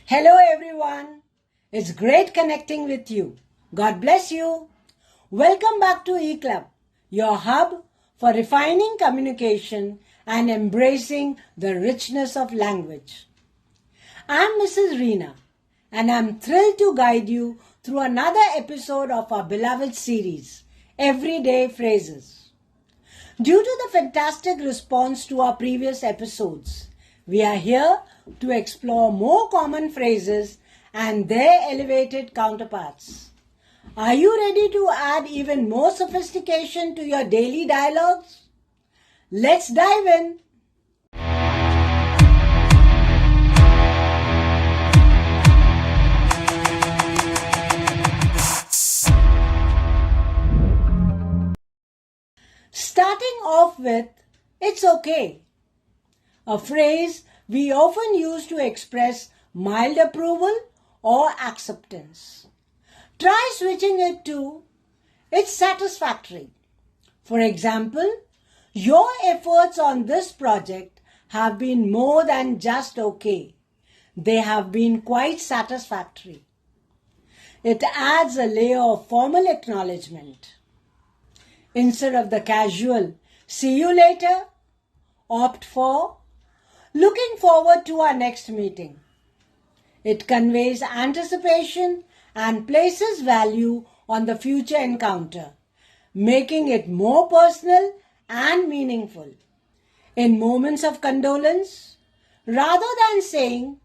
Hello everyone. It's great connecting with you. God bless you. Welcome back to eClub, your hub for refining communication and embracing the richness of language. I'm Mrs. Reena and I'm thrilled to guide you through another episode of our beloved series, Everyday Phrases. Due to the fantastic response to our previous episodes, we are here to explore more common phrases and their elevated counterparts. Are you ready to add even more sophistication to your daily dialogues? Let's dive in. Starting off with, "It's okay," a phrase we often use to express mild approval or acceptance. Try switching it to, "It's satisfactory." For example, "Your efforts on this project have been more than just okay. They have been quite satisfactory." It adds a layer of formal acknowledgement. Instead of the casual "see you later," opt for "looking forward to our next meeting." It conveys anticipation and places value on the future encounter, making it more personal and meaningful. In moments of condolence, rather than saying,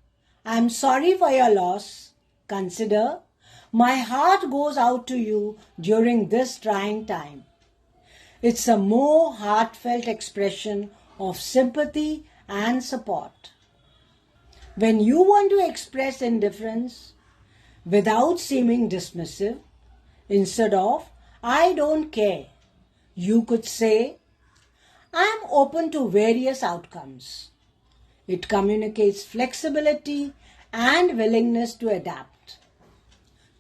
"I'm sorry for your loss," consider, "My heart goes out to you during this trying time." It's a more heartfelt expression of sympathy and support. When you want to express indifference without seeming dismissive, instead of "I don't care," you could say, "I'm open to various outcomes." It communicates flexibility and willingness to adapt,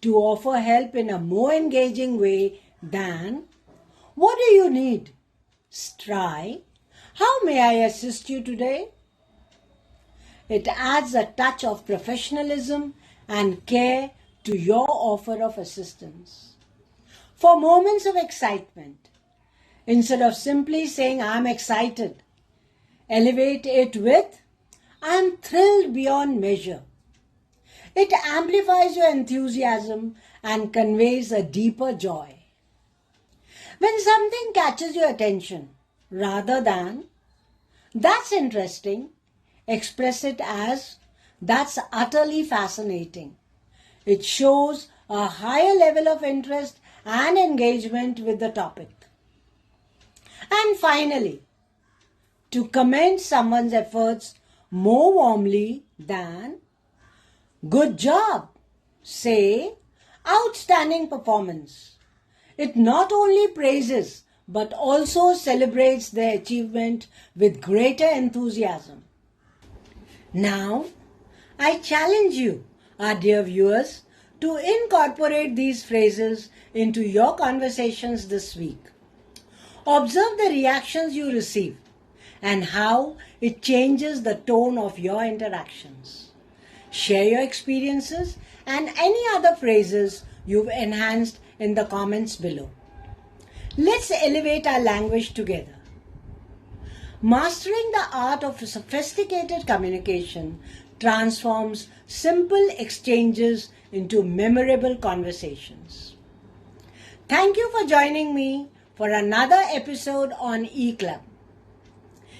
to offer help in a more engaging way than "What do you need?" Try, "How may I assist you today?" It adds a touch of professionalism and care to your offer of assistance. For moments of excitement, instead of simply saying "I'm excited," elevate it with "I'm thrilled beyond measure." It amplifies your enthusiasm and conveys a deeper joy. When something catches your attention, rather than "that's interesting," express it as "that's utterly fascinating." It shows a higher level of interest and engagement with the topic. And finally, to commend someone's efforts more warmly than "good job," say "outstanding performance." It not only praises but also celebrates their achievement with greater enthusiasm. Now, I challenge you, our dear viewers, to incorporate these phrases into your conversations this week. Observe the reactions you receive and how it changes the tone of your interactions. Share your experiences and any other phrases you've enhanced in the comments below. Let's elevate our language together. Mastering the art of sophisticated communication transforms simple exchanges into memorable conversations. Thank you for joining me for another episode on eClub.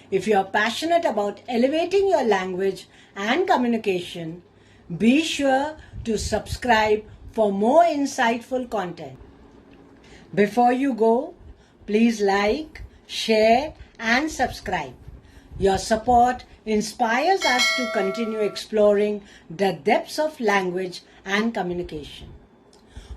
If you are passionate about elevating your language and communication, be sure to subscribe for more insightful content. Before you go, please like, share, and subscribe. Your support inspires us to continue exploring the depths of language and communication.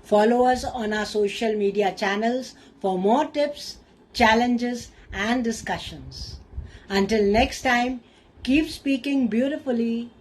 Follow us on our social media channels for more tips, challenges, and discussions. Until next time, keep speaking beautifully.